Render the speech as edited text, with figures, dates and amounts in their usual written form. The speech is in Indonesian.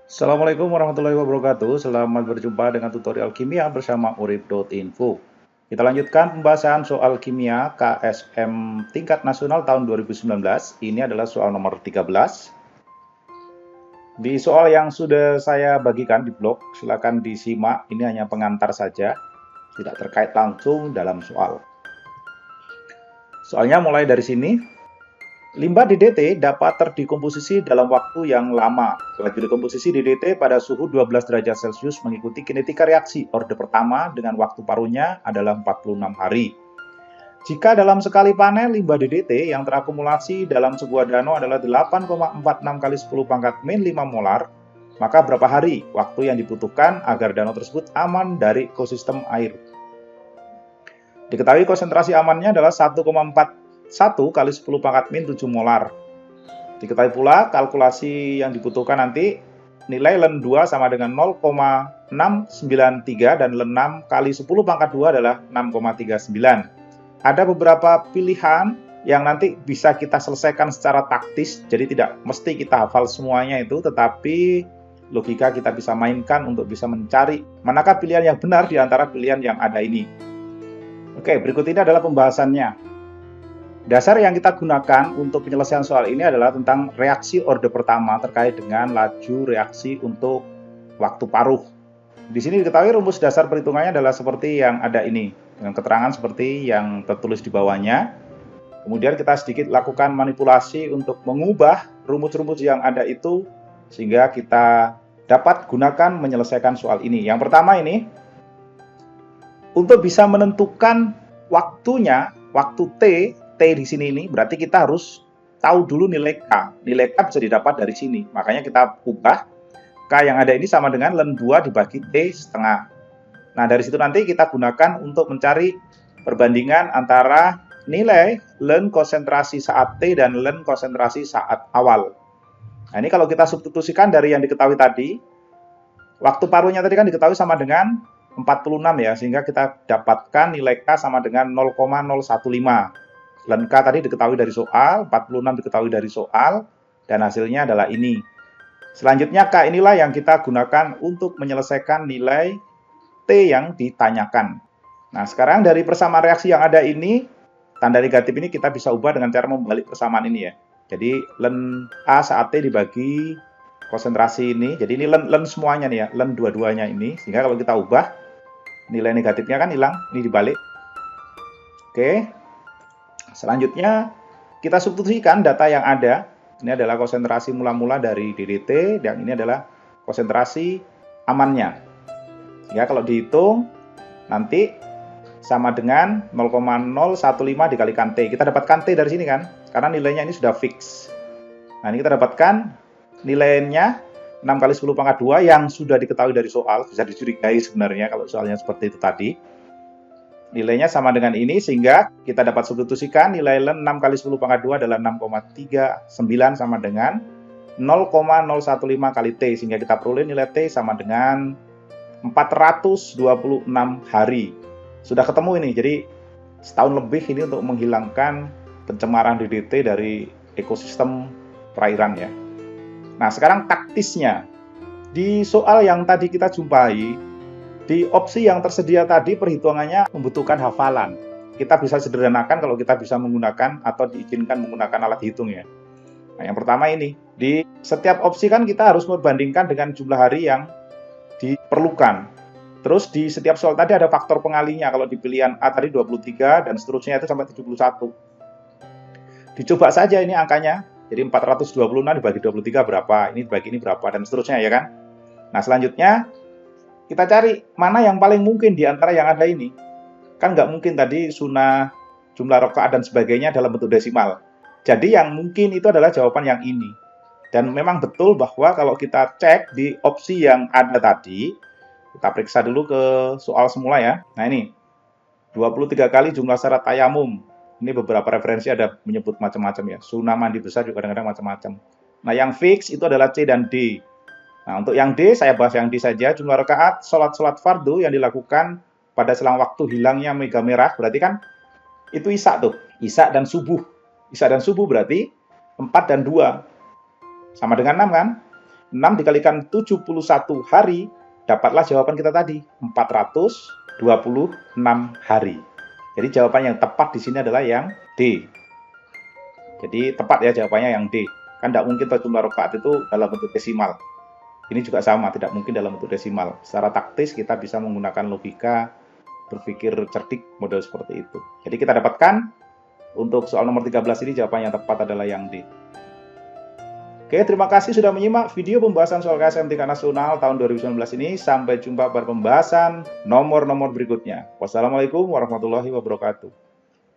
Assalamualaikum warahmatullahi wabarakatuh. Selamat berjumpa dengan tutorial kimia bersama urip.info. Kita lanjutkan pembahasan soal kimia KSM tingkat nasional tahun 2019. Ini adalah soal nomor 13. Di soal yang sudah saya bagikan di blog, silakan disimak. Ini hanya pengantar saja, tidak terkait langsung dalam soal. Soalnya mulai dari sini. Limbah DDT dapat terdekomposisi dalam waktu yang lama. Laju dekomposisi DDT pada suhu 12 derajat Celcius mengikuti kinetika reaksi. Orde pertama dengan waktu paruhnya adalah 46 hari. Jika dalam sekali panen limbah DDT yang terakumulasi dalam sebuah danau adalah 8,46 kali 10 pangkat min 5 molar, maka berapa hari waktu yang dibutuhkan agar danau tersebut aman dari ekosistem air? Diketahui konsentrasi amannya adalah 1,41 kali 10 pangkat min 7 molar. Diketahui pula kalkulasi yang dibutuhkan nanti nilai Len 2 sama dengan 0,693 dan Len 6 kali 10 pangkat 2 adalah 6,39. Ada beberapa pilihan yang nanti bisa kita selesaikan secara taktis, jadi tidak mesti kita hafal semuanya itu, tetapi logika kita bisa mainkan untuk bisa mencari manakah pilihan yang benar di antara pilihan yang ada ini. Oke, berikut ini adalah pembahasannya. Dasar yang kita gunakan untuk penyelesaian soal ini adalah tentang reaksi orde pertama terkait dengan laju reaksi untuk waktu paruh. Di sini diketahui rumus dasar perhitungannya adalah seperti yang ada ini, dengan keterangan seperti yang tertulis di bawahnya. Kemudian kita sedikit lakukan manipulasi untuk mengubah rumus-rumus yang ada itu, sehingga kita dapat gunakan menyelesaikan soal ini. Yang pertama ini, untuk bisa menentukan waktunya, waktu T di sini ini, berarti kita harus tahu dulu nilai K. Nilai K bisa didapat dari sini. Makanya kita ubah K yang ada ini sama dengan Len 2 dibagi T setengah. Nah, dari situ nanti kita gunakan untuk mencari perbandingan antara nilai Len konsentrasi saat T dan Len konsentrasi saat awal. Nah, ini kalau kita substitusikan dari yang diketahui tadi, waktu paruhnya tadi kan diketahui sama dengan 46 ya, sehingga kita dapatkan nilai K sama dengan 0,015. Len K tadi diketahui dari soal, 46 diketahui dari soal, dan hasilnya adalah ini. Selanjutnya K inilah yang kita gunakan untuk menyelesaikan nilai T yang ditanyakan. Nah, sekarang dari persamaan reaksi yang ada ini, tanda negatif ini kita bisa ubah dengan cara membalik persamaan ini ya. Jadi Len A saat T dibagi konsentrasi ini, jadi ini Len semuanya nih ya, Len dua-duanya ini, sehingga kalau kita ubah, nilai negatifnya kan hilang, ini dibalik. Oke, selanjutnya kita substitusikan data yang ada. Ini adalah konsentrasi mula-mula dari DDT, dan ini adalah konsentrasi amannya. Ya, kalau dihitung nanti sama dengan 0,015 dikalikan T. Kita dapatkan T dari sini kan, karena nilainya ini sudah fix. Nah, ini kita dapatkan nilainya 6 kali 10 pangkat 2 yang sudah diketahui dari soal, bisa dicurigai sebenarnya kalau soalnya seperti itu tadi. Nilainya sama dengan ini, sehingga kita dapat substitusikan nilai Len 6 kali 10 pangkat 2 adalah 6,39 sama dengan 0,015 kali T, sehingga kita peroleh nilai T sama dengan 426 hari. Sudah ketemu ini, jadi setahun lebih ini untuk menghilangkan pencemaran DDT dari ekosistem perairan ya. Nah, sekarang taktisnya. Di soal yang tadi kita jumpai, di opsi yang tersedia tadi perhitungannya membutuhkan hafalan. Kita bisa sederhanakan kalau kita bisa menggunakan atau diizinkan menggunakan alat hitung ya. Nah, yang pertama ini, di setiap opsi kan kita harus membandingkan dengan jumlah hari yang diperlukan. Terus di setiap soal tadi ada faktor pengalinya. Kalau di pilihan A tadi 23 dan seterusnya itu sampai 71. Dicoba saja ini angkanya. Jadi 426 dibagi 23 berapa, ini dibagi ini berapa, dan seterusnya ya kan. Nah, selanjutnya kita cari mana yang paling mungkin di antara yang ada ini. Kan nggak mungkin tadi sunnah, jumlah rakaat dan sebagainya dalam bentuk desimal. Jadi yang mungkin itu adalah jawaban yang ini. Dan memang betul bahwa kalau kita cek di opsi yang ada tadi, kita periksa dulu ke soal semula ya. Nah ini, 23 kali jumlah syarat tayamum. Ini beberapa referensi ada menyebut macam-macam ya. Sunnah mandi besar juga kadang-kadang macam-macam. Nah, yang fix itu adalah C dan D. Nah, untuk yang D, saya bahas yang D saja. Jumlah rakaat sholat-sholat fardu yang dilakukan pada selang waktu hilangnya mega merah. Berarti kan itu Isya tuh. Isya dan subuh. Isya dan subuh berarti 4 dan 2. Sama dengan 6 kan? 6 dikalikan 71 hari, dapatlah jawaban kita tadi, 426 hari. Jadi jawaban yang tepat di sini adalah yang D. Jadi tepat ya jawabannya yang D. Kan tidak mungkin jumlah rakaat itu dalam bentuk desimal. Ini juga sama, tidak mungkin dalam bentuk desimal. Secara taktis kita bisa menggunakan logika berpikir cerdik model seperti itu. Jadi kita dapatkan untuk soal nomor 13 ini jawaban yang tepat adalah yang D. Oke, terima kasih sudah menyimak video pembahasan soal KSM tingkat nasional tahun 2019 ini. Sampai jumpa pada pembahasan nomor-nomor berikutnya. Wassalamualaikum warahmatullahi wabarakatuh.